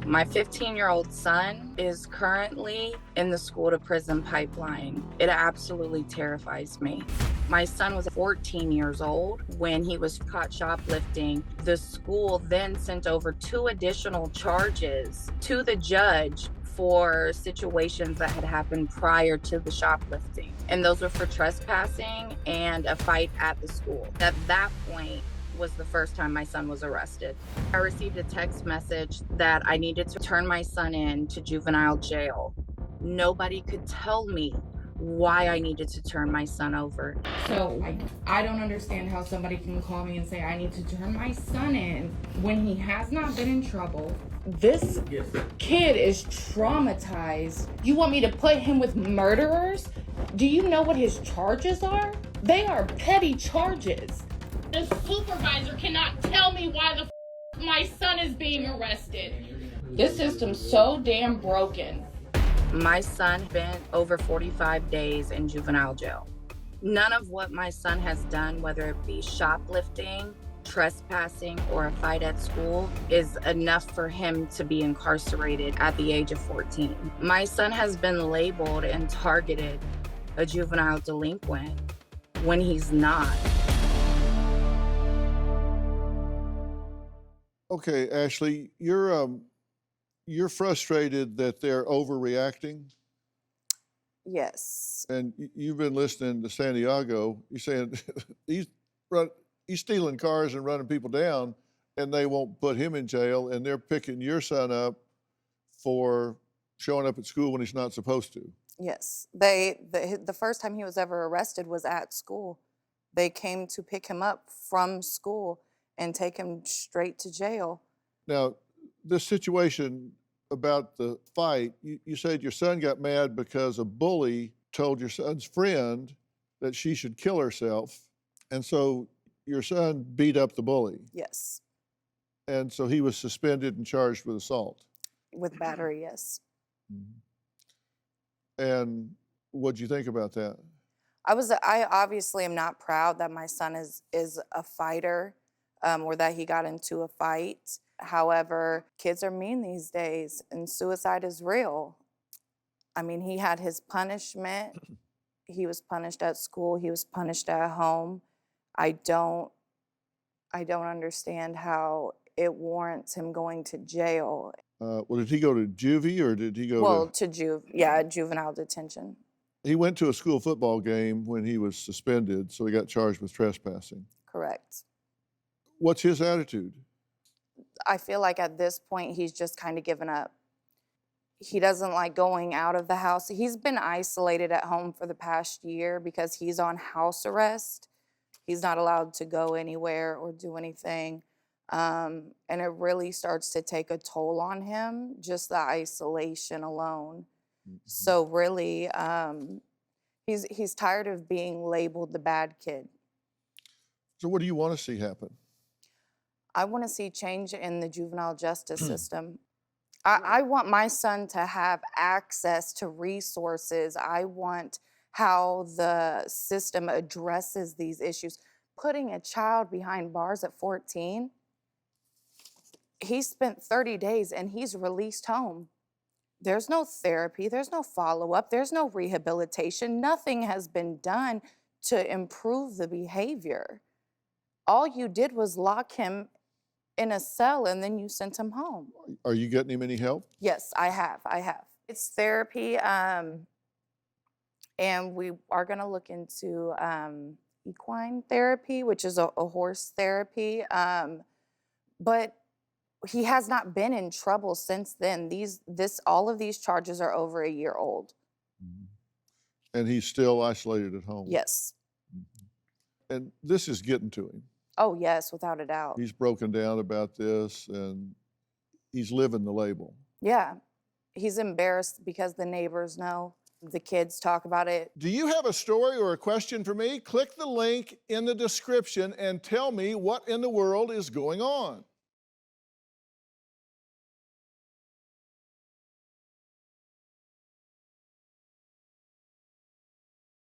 My 15-year-old son is currently in the school to prison pipeline. It absolutely terrifies me. My son was 14 years old when he was caught shoplifting. The school then sent over 2 additional charges to the judge for situations that had happened prior to the shoplifting. And those were for trespassing and a fight at the school. At that point was the first time my son was arrested. I received a text message that I needed to turn my son in to juvenile jail. Nobody could tell me why I needed to turn my son over. So, I don't understand how somebody can call me and say I need to turn my son in when he has not been in trouble. This kid is traumatized. You want me to put him with murderers? Do you know what his charges are? They are petty charges. The supervisor cannot tell me why the my son is being arrested. This system's so damn broken. My son spent over 45 days in juvenile jail. None of what my son has done, whether it be shoplifting, trespassing, or a fight at school, is enough for him to be incarcerated at the age of 14. My son has been labeled and targeted a juvenile delinquent when he's not. Okay, Ashley, you're frustrated that they're overreacting, Yes. and you've been listening to Santiago. You're saying he's stealing cars and running people down, and they won't put him in jail, and they're picking your son up for showing up at school when he's not supposed to. Yes. The first time he was ever arrested was at school. They came to pick him up from school and take him straight to jail. Now, this situation about the fight, you said your son got mad because a bully told your son's friend that she should kill herself, and so your son beat up the bully, Yes. and so he was suspended and charged with assault. With battery, yes. And what'd you think about that? I obviously am not proud that my son is a fighter, or that he got into a fight. However, kids are mean these days, and suicide is real. I mean, he had his punishment. He was punished at school. He was punished at home. I don't understand how it warrants him going to jail. Well, did he go to juvie or did he go Well, to? juvenile detention. He went to a school football game when he was suspended, so he got charged with trespassing. Correct. What's his attitude? I feel like at this point, he's just kind of given up. He doesn't like going out of the house. He's been isolated at home for the past year because he's on house arrest. He's not allowed to go anywhere or do anything. And it really starts to take a toll on him, just the isolation alone. So really, he's tired of being labeled the bad kid. So what do you want to see happen? I want to see change in the juvenile justice system. I want my son to have access to resources. I want how the system addresses these issues. Putting a child behind bars at 14, he spent 30 days and he's released home. There's no therapy, there's no follow-up, there's no rehabilitation. Nothing has been done to improve the behavior. All you did was lock him in a cell and then you sent him home. Are you getting him any help? Yes, I have. It's therapy, and we are gonna look into equine therapy, which is a horse therapy. But he has not been in trouble since then. All of these charges are over a year old. And he's still isolated at home? Yes. And this is getting to him. Oh, yes, without a doubt. He's broken down about this and he's living the label. Yeah. He's embarrassed because the neighbors know. The kids talk about it. Do you have a story or a question for me? Click the link in the description and tell me what in the world is going on.